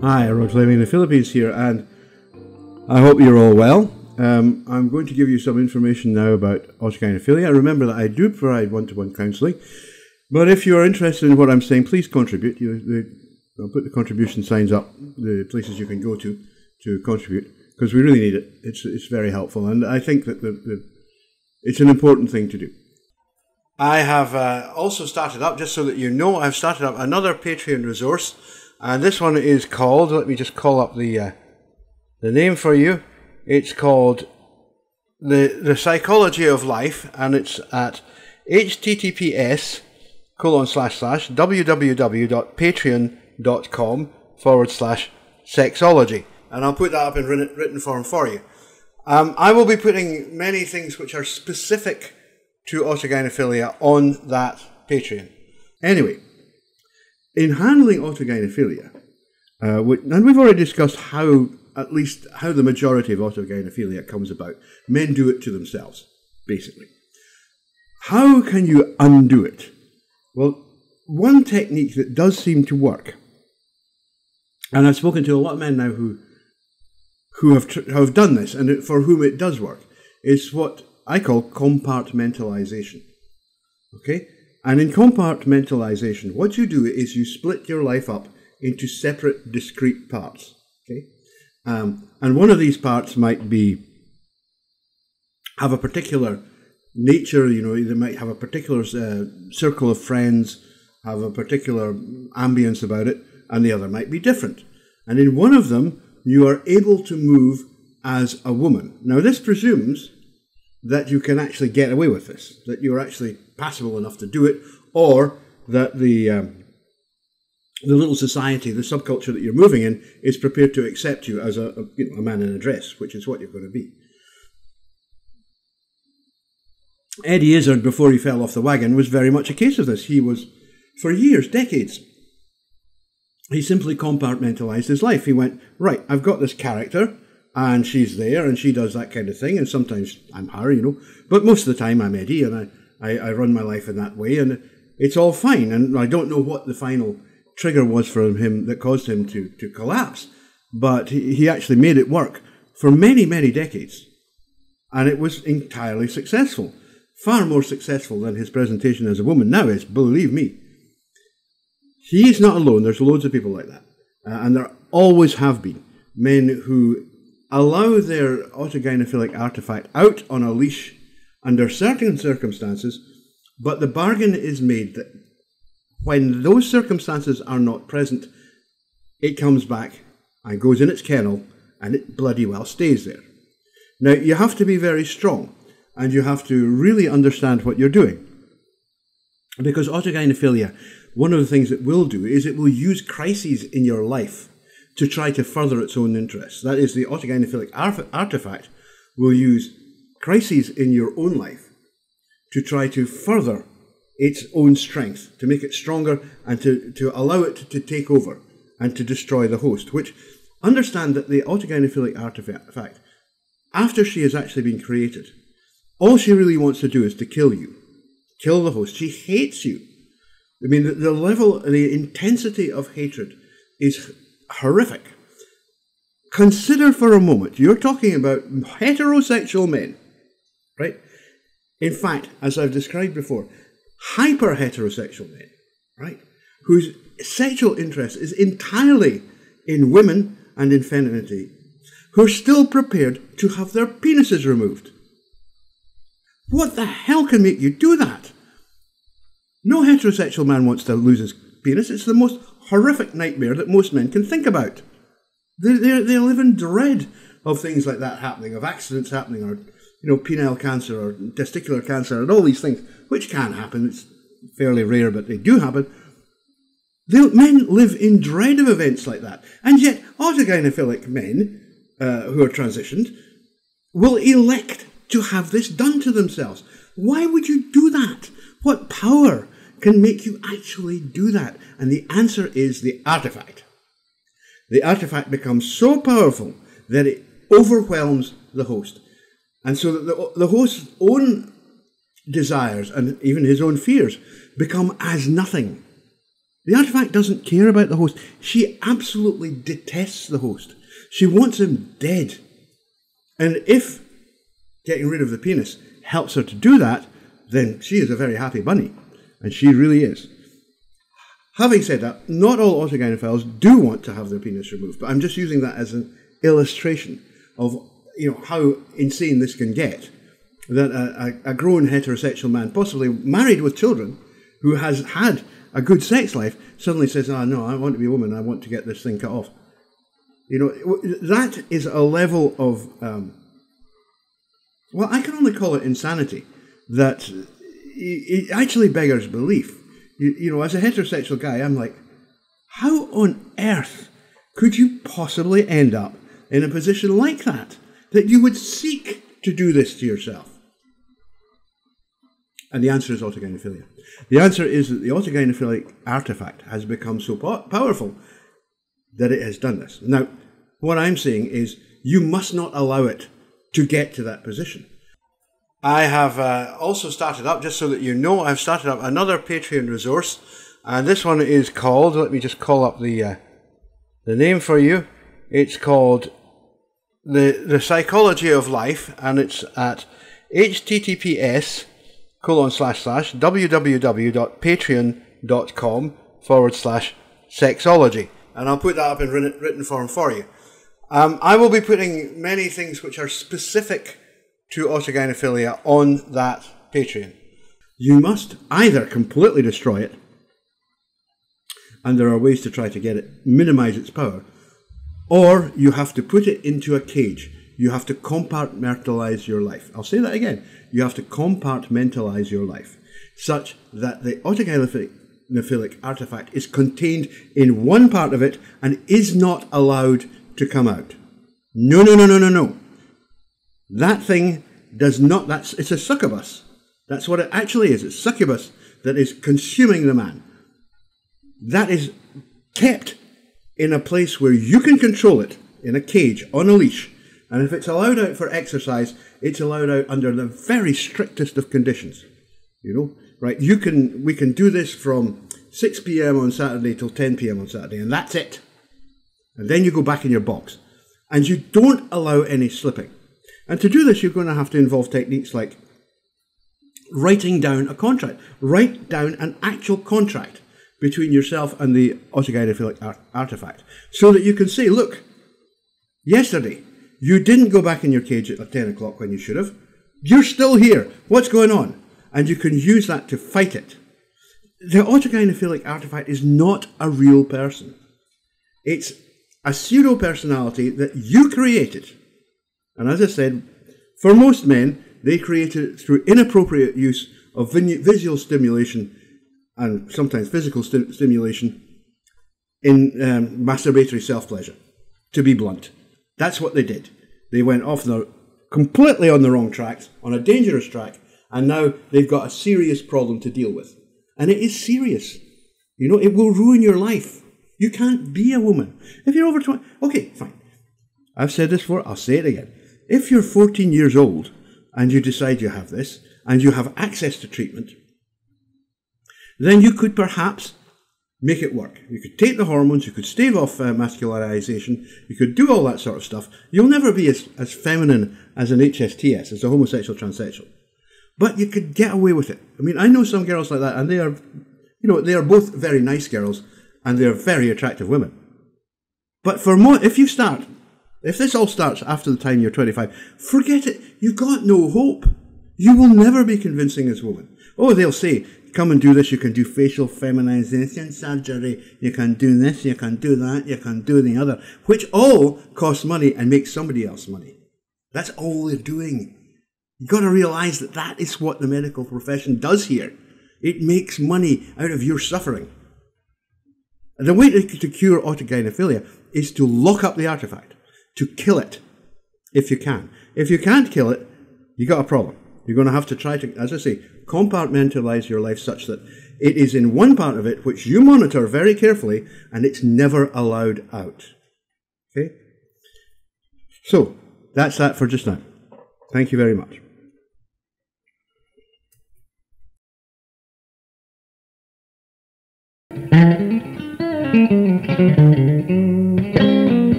Hi, Rod Fleming in the Philippines here, and I hope you're all well. I'm going to give you some information now about autogynephilia. Remember that I do provide one-to-one counselling, but if you're interested in what I'm saying, please contribute. I'll put the contribution signs up, the places you can go to contribute, because we really need it. It's very helpful, and I think that it's an important thing to do. I have also started up, just so that you know, I've started up another Patreon resource, and this one is called, let me just call up the name for you. It's called the Psychology of Life, and it's at https://www.patreon.com/sexology. And I'll put that up in written form for you. I will be putting many things which are specific to autogynephilia on that Patreon. Anyway, in handling autogynephilia, and we've already discussed how the majority of autogynephilia comes about. Men do it to themselves, basically. How can you undo it? Well, one technique that does seem to work, and I've spoken to a lot of men now who have done this, and for whom it does work, is what I call compartmentalisation. Okay? And in compartmentalisation, what you do is you split your life up into separate, discrete parts. Okay? And one of these parts might have a particular nature, they might have a particular circle of friends, have a particular ambience about it, and the other might be different. And in one of them, you are able to move as a woman. Now, this presumes that you can actually get away with this, that you're actually passable enough to do it, or that the little society, the subculture that you're moving in, is prepared to accept you as a man in a dress, which is what you're going to be. Eddie Izzard, before he fell off the wagon, was very much a case of this. He was, for years, decades, he simply compartmentalised his life. He went, right, I've got this character, and she's there, and she does that kind of thing, and sometimes I'm her, but most of the time I'm Eddie, and I run my life in that way, and it's all fine. And I don't know what the final trigger was for him that caused him to collapse, but he actually made it work for many, many decades, and it was entirely successful, far more successful than his presentation as a woman now is, believe me. He's not alone. There's loads of people like that, and there always have been men who allow their autogynephilic artifact out on a leash under certain circumstances, but the bargain is made that when those circumstances are not present, it comes back and goes in its kennel, and it bloody well stays there. Now, you have to be very strong, and you have to really understand what you're doing. Because autogynephilia, one of the things it will do is it will use crises in your life to try to further its own interests. That is, the autogynephilic artifact will use crises in your own life to try to further its own strength, to make it stronger, and to allow it to take over and to destroy the host. Which, understand that the autogynephilic artifact, after she has actually been created, all she really wants to do is to kill you, kill the host. She hates you. I mean, the level, the intensity of hatred is horrific. Consider for a moment, you're talking about heterosexual men, right? In fact, as I've described before, hyper-heterosexual men, right, whose sexual interest is entirely in women and in femininity, who are still prepared to have their penises removed. What the hell can make you do that? No heterosexual man wants to lose his penis. It's the most horrific nightmare that most men can think about. They live in dread of things like that happening, of accidents happening, or penile cancer or testicular cancer and all these things, which can happen. It's fairly rare, but they do happen. Men live in dread of events like that. And yet, autogynephilic men who are transitioned will elect to have this done to themselves. Why would you do that? What power can make you actually do that? And the answer is the artifact. The artifact becomes so powerful that it overwhelms the host. And so that the host's own desires and even his own fears become as nothing. The artifact doesn't care about the host. She absolutely detests the host. She wants him dead. And if getting rid of the penis helps her to do that, then she is a very happy bunny. And she really is. Having said that, not all autogynephiles do want to have their penis removed, but I'm just using that as an illustration of how insane this can get. That a grown heterosexual man, possibly married with children, who has had a good sex life, suddenly says, "Oh no, I want to be a woman, I want to get this thing cut off." That is a level of, well, I can only call it insanity, that it actually beggars belief. As a heterosexual guy, I'm like, how on earth could you possibly end up in a position like that you would seek to do this to yourself? And the answer is autogynephilia. The answer is that the autogynephilic artifact has become so powerful that it has done this. Now, what I'm saying is you must not allow it to get to that position. I have also started up, just so that you know, I've started up another Patreon resource, and this one is called, let me just call up the name for you. It's called the Psychology of Life, and it's at https://www.patreon.com/sexology. And I'll put that up in written form for you. I will be putting many things which are specific to autogynephilia on that Patreon. You must either completely destroy it, and there are ways to try to get it, minimize its power, or you have to put it into a cage. You have to compartmentalize your life. I'll say that again. You have to compartmentalize your life such that the autogynephilic artifact is contained in one part of it and is not allowed to come out. No, no, no, no, no, no. That thing does not, it's a succubus. That's what it actually is. It's succubus that is consuming the man. That is kept in a place where you can control it, in a cage, on a leash. And if it's allowed out for exercise, it's allowed out under the very strictest of conditions. Right? We can do this from 6 p.m. on Saturday till 10 p.m. on Saturday, and that's it. And then you go back in your box. And you don't allow any slipping. And to do this, you're going to have to involve techniques like writing down a contract. Write down an actual contract between yourself and the autogynephilic artifact, so that you can say, look, yesterday, you didn't go back in your cage at 10 o'clock when you should have. You're still here. What's going on? And you can use that to fight it. The autogynephilic artifact is not a real person. It's a pseudo-personality that you created. And as I said, for most men, they created it through inappropriate use of visual stimulation and sometimes physical stimulation in masturbatory self-pleasure, to be blunt. That's what they did. They went off completely on the wrong tracks, on a dangerous track, and now they've got a serious problem to deal with. And it is serious. It will ruin your life. You can't be a woman. If you're over 20... Okay, fine. I've said this before, I'll say it again. If you're 14 years old and you decide you have this, and you have access to treatment, then you could perhaps make it work. You could take the hormones, you could stave off mascularization, you could do all that sort of stuff. You'll never be as feminine as an HSTS, as a homosexual transsexual. But you could get away with it. I mean, I know some girls like that, and they are, they are both very nice girls, and they're very attractive women. But if this all starts after the time you're 25, forget it. You've got no hope. You will never be convincing as a woman. Oh, they'll say, come and do this, you can do facial feminization surgery, you can do this, you can do that, you can do the other, which all costs money and makes somebody else money. That's all they're doing. You've got to realize that that is what the medical profession does here. It makes money out of your suffering. And the way to cure autogynephilia is to lock up the artifact, to kill it, if you can. If you can't kill it, you've got a problem. You're going to have to try to, as I say, compartmentalize your life such that it is in one part of it which you monitor very carefully and it's never allowed out. Okay? So, that's that for just now. Thank you very much.